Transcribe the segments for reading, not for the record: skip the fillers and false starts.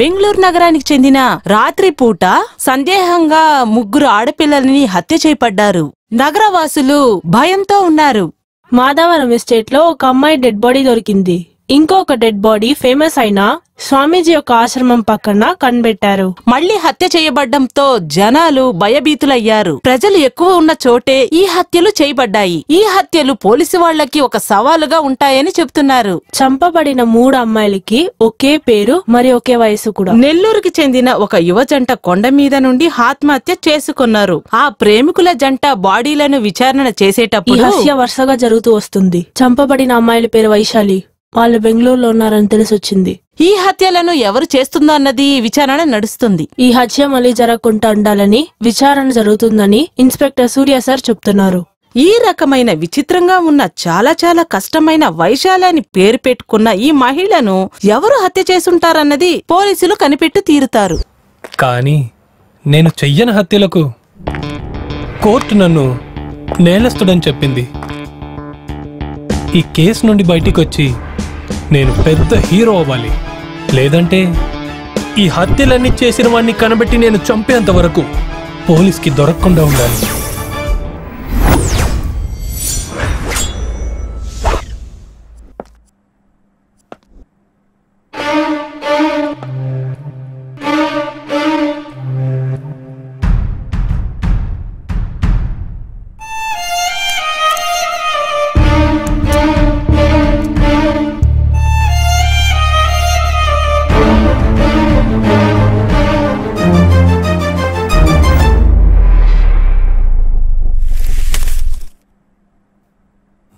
బెంగళూరు నగరానికి చెందిన రాత్రిపూట సందేహంగా 3 ఆడపిల్లలని హత్య చేయబడ్డారు. నగరవాసులు భయంతో ఉన్నారు. మాధవరం ఎస్టేట్ లో ఒక అమ్మాయి డెడ్ బాడీ దొరికింది. ఇంకొక డెడ్ బాడీ ఫేమస్ అయిన స్వామీజీ యొక్క ఆశ్రమం పక్కన కనిపెట్టారు. మళ్లీ హత్య చేయబడ్డంతో జనాలు భయభీతులయ్యారు. ప్రజలు ఎక్కువ ఉన్న చోటే ఈ హత్యలు చేయబడ్డాయి. ఈ హత్యలు పోలీసు వాళ్లకి ఒక సవాలుగా ఉంటాయని చెబుతున్నారు. చంపబడిన 3 అమ్మాయిలకి ఒకే పేరు మరి ఒకే వయసు కూడా. నెల్లూరుకి చెందిన ఒక యువ జంట కొండ మీద నుండి ఆత్మహత్య చేసుకున్నారు. ఆ ప్రేమికుల జంట బాడీలను విచారణ చేసేటప్పుడు హత్య వరుసగా జరుగుతూ వస్తుంది. చంపబడిన అమ్మాయిల పేరు వైశాలి. వాళ్ళు బెంగళూరులో ఉన్నారని తెలిసొచ్చింది. ఈ హత్యలను ఎవరు చేస్తుందో అన్నది విచారణ నడుస్తుంది. ఈ హత్య మళ్లీ జరగకుండా ఉండాలని విచారణ జరుగుతుందని ఇన్స్పెక్టర్ సూర్య సార్ చెప్తున్నారు. ఈ రకమైన విచిత్రంగా ఉన్న చాలా కష్టమైన వైశాలి అని పేరు పెట్టుకున్న ఈ మహిళను ఎవరు హత్య చేసుంటారన్నది పోలీసులు కనిపెట్టి తీరుతారు. కానీ నేను చెయ్యని హత్యలకు కోర్టు నన్ను నేరస్తుడని చెప్పింది. ఈ కేసు నుండి బయటికొచ్చి నేను పెద్ద హీరో అవ్వాలి. లేదంటే ఈ హత్యలన్నీ చేసిన వాడిని కనబెట్టి నేను చంపేంత వరకు పోలీస్కి దొరకకుండా ఉండాలి.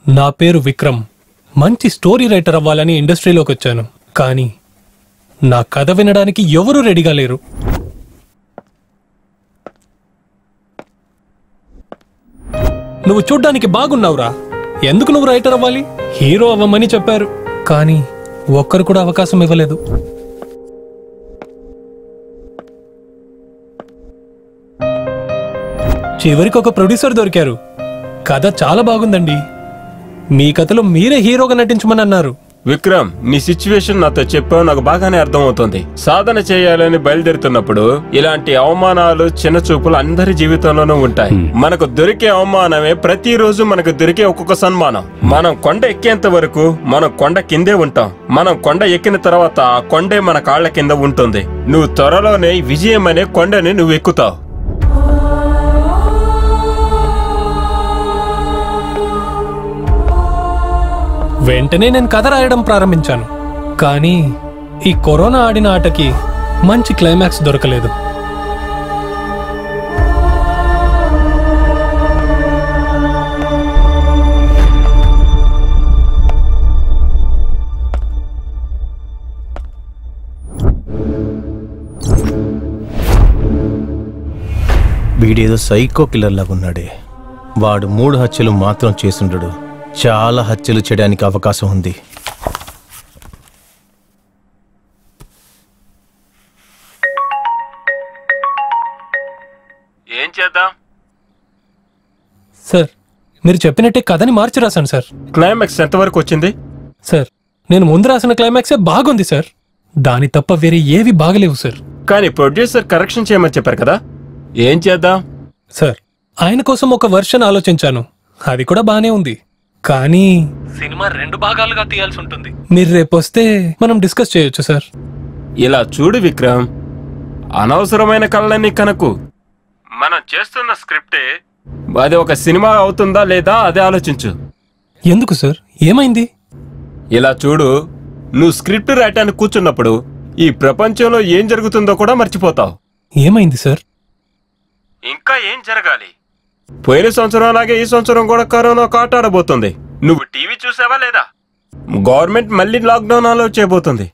నా పేరు విక్రమ్. మంచి స్టోరీ రైటర్ అవ్వాలని ఇండస్ట్రీలోకి వచ్చాను. కానీ నా కథ వినడానికి ఎవరూ రెడీగా లేరు. నువ్వు చూడ్డానికి బాగున్నావురా, ఎందుకు నువ్వు రైటర్ అవ్వాలి? హీరో అవ్వమని చెప్పారు, కానీ ఒక్కరు కూడా అవకాశం ఇవ్వలేదు. చివరికి ఒక ప్రొడ్యూసర్ దొరికారు. కథ చాలా బాగుందండి, మీ కథలో మీరే హీరోగా నటించమని అన్నారు. విక్రమ్, నీ సిచ్యువేషన్ నాతో చెప్పావు, నాకు బాగానే అర్థమవుతుంది. సాధన చేయాలని బయలుదేరుతున్నప్పుడు ఇలాంటి అవమానాలు, చిన్న చూపులు అందరి జీవితంలోనూ ఉంటాయి. మనకు దొరికే అవమానమే ప్రతిరోజు మనకు దొరికే ఒక్కొక్క సన్మానం. మనం కొండ ఎక్కేంత వరకు మనం కొండ కిందే ఉంటాం. మనం కొండ ఎక్కిన తర్వాత ఆ కొండే మన కాళ్ల కింద ఉంటుంది. నువ్వు త్వరలోనే విజయం అనే కొండని నువ్వు ఎక్కుతావు. వెంటనే నేను కథ రాయడం ప్రారంభించాను. కానీ ఈ కరోనా ఆడిన ఆటకి మంచి క్లైమాక్స్ దొరకలేదు. వీడేదో సైకో కిల్లర్ లాగా ఉన్నాడే. వాడు 3 హత్యలు మాత్రం చేసుండడు, చాలా హత్యలు చేయడానికి అవకాశం ఉంది. ఏం చేద్దాం సార్? మీరు చెప్పినట్టే కథని మార్చి రాశాను సార్. క్లైమాక్స్ ఎంతవరకు వచ్చింది? సార్, నేను ముందు రాసిన క్లైమాక్సే బాగుంది సార్. దాని తప్ప వేరే ఏవి బాగలేవు సార్. కానీ ప్రొడ్యూసర్ కరెక్షన్ చేయమని చెప్పారు కదా, ఏం చేద్దాం? సార్, ఆయన కోసం ఒక వర్షన్ ఆలోచించాను, అది కూడా బానే ఉంది. కానీ సినిమా 2 భాగాలుగా తీయాల్సి ఉంటుంది. మీరు రేపు వస్తే మనం డిస్కస్ చేయొచ్చు సార్. ఇలా చూడు విక్రమ్, అనవసరమైన కళ్ళని కనకు. మనం చేస్తున్న స్క్రిప్టే అది ఒక సినిమా అవుతుందా లేదా అదే ఆలోచించు. ఎందుకు సార్, ఏమైంది? ఇలా చూడు, నువ్వు స్క్రిప్ట్ రాయటానికి కూర్చున్నప్పుడు ఈ ప్రపంచంలో ఏం జరుగుతుందో కూడా మర్చిపోతావు. ఏమైంది సార్? ఇంకా ఏం జరగాలి? పోయిన సంవత్సరం అలాగే ఈ సంవత్సరం కూడా కరోనా కాటాడబోతుంది. నువ్వు టీవీ చూసావా లేదా? గవర్నమెంట్ మళ్ళీ లాక్డౌన్ అలో చేయబోతుంది.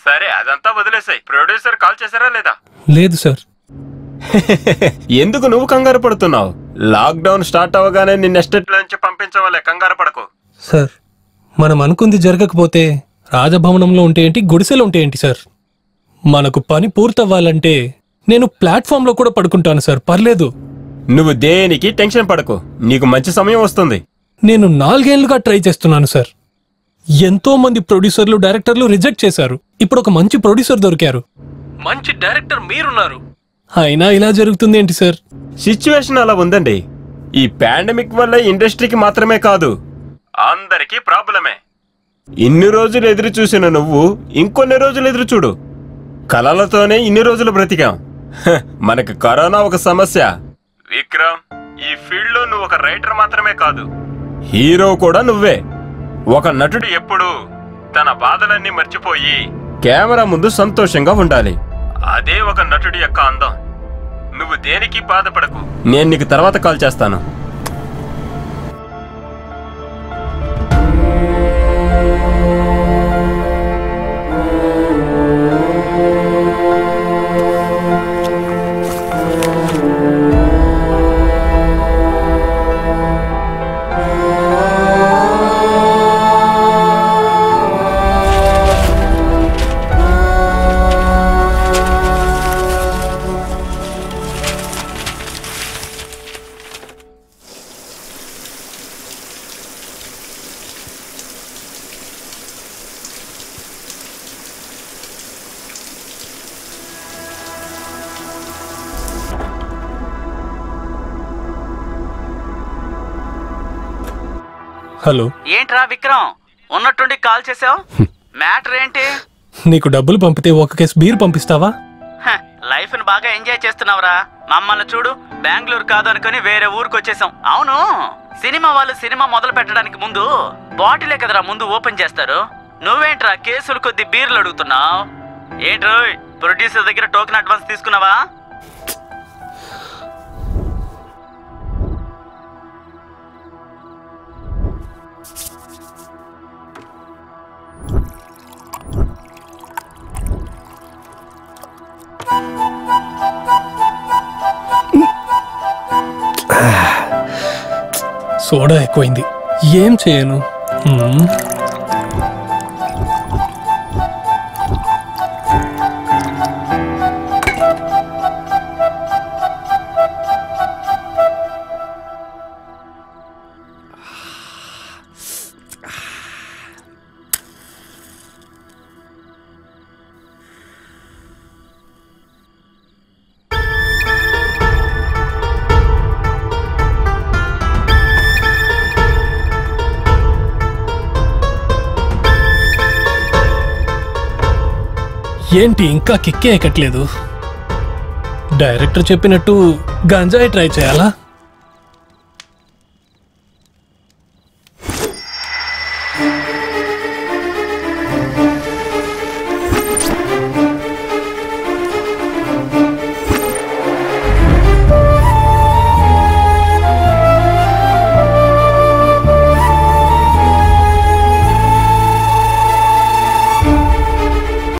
సరే, అదంతా వదిలేసాయి. ప్రొడ్యూసర్ కాల్ చేశారా లేదా? లేదు సార్. ఎందుకు నువ్వు కంగారు పడుతున్నావు? లాక్డౌన్ స్టార్ట్ అవగానే నిన్న ఎస్టేట్ నుంచి పంపించవాలే, కంగారు పడకు. సార్, మనం అనుకుంది జరగకపోతే రాజభవనంలో ఉంటే ఏంటి, గుడిసెలో ఉంటే ఏంటి సార్? మనకు పని పూర్తవ్వాలంటే నేను ప్లాట్ఫామ్లో కూడా పడుకుంటాను సార్, పర్లేదు. నువ్వు దేనికి టెన్షన్ పడకు, నీకు మంచి సమయం వస్తుంది. నేను 4 ఏళ్లుగా ట్రై చేస్తున్నాను సార్. ఎంతో మంది ప్రొడ్యూసర్లు, డైరెక్టర్లు రిజెక్ట్ చేశారు. ఇప్పుడు ఒక మంచి ప్రొడ్యూసర్ దొరికారు. మంచి డైరెక్టర్ మీరున్నారు, అయినా ఇలా జరుగుతుంది ఏంటి సార్? సిచ్యువేషన్ అలా ఉందండి. ఈ పాండమిక్ వల్ల ఇండస్ట్రీకి మాత్రమే కాదు, అందరికీ ప్రాబ్లమే. ఇన్ని రోజులు ఎదురు చూసిన నువ్వు ఇంకొన్ని రోజులు ఎదురు చూడు. కలలతోనే ఇన్ని రోజులు బ్రతికాం. మనకు కరోనా ఒక సమస్య. విక్రమ్, ఈ ఫీల్డ్ లో నువ్వు ఒక రైటర్ మాత్రమే కాదు, హీరో కూడా నువ్వే. ఒక నటుడు ఎప్పుడు తన బాధలన్నీ మర్చిపోయి కెమెరా ముందు సంతోషంగా ఉండాలి. అదే ఒక నటుడి యొక్క అందం. నువ్వు దేనికి బాధపడకు, నేను నీకు తర్వాత కాల్ చేస్తాను. హలో, ఏంట్రా విక్రమ్, ఉన్నట్టుండి కాల్ చేసావు? మ్యాటర్ ఏంటి? నీకు డబ్బులు పంపితే ఒక కేసు బీర్ పంపిస్తావా? లైఫ్ ని బాగా ఎంజాయ్ చేస్తున్నావురా. మమ్మల్ని చూడు, బెంగళూరు కాదు అనుకుని వేరే ఊరికి వచ్చేసాం. అవును, సినిమా వాళ్ళు సినిమా మొదలు పెట్టడానికి ముందు బాటిలే కదరా ముందు ఓపెన్ చేస్తారు. నువ్వేంట్రా కేసులు కొద్ది బీర్లు అడుగుతున్నావు? ఏంట్రో ప్రొడ్యూసర్ దగ్గర టోకెన్ అడ్వాన్స్ తీసుకున్నావా? సోడా ఎక్కువైంది, ఏం చేయను? ఏంటి ఇంకా కిక్కే ఎక్కట్లేదు? డైరెక్టర్ చెప్పినట్టు గంజాయి ట్రై చేయాలా?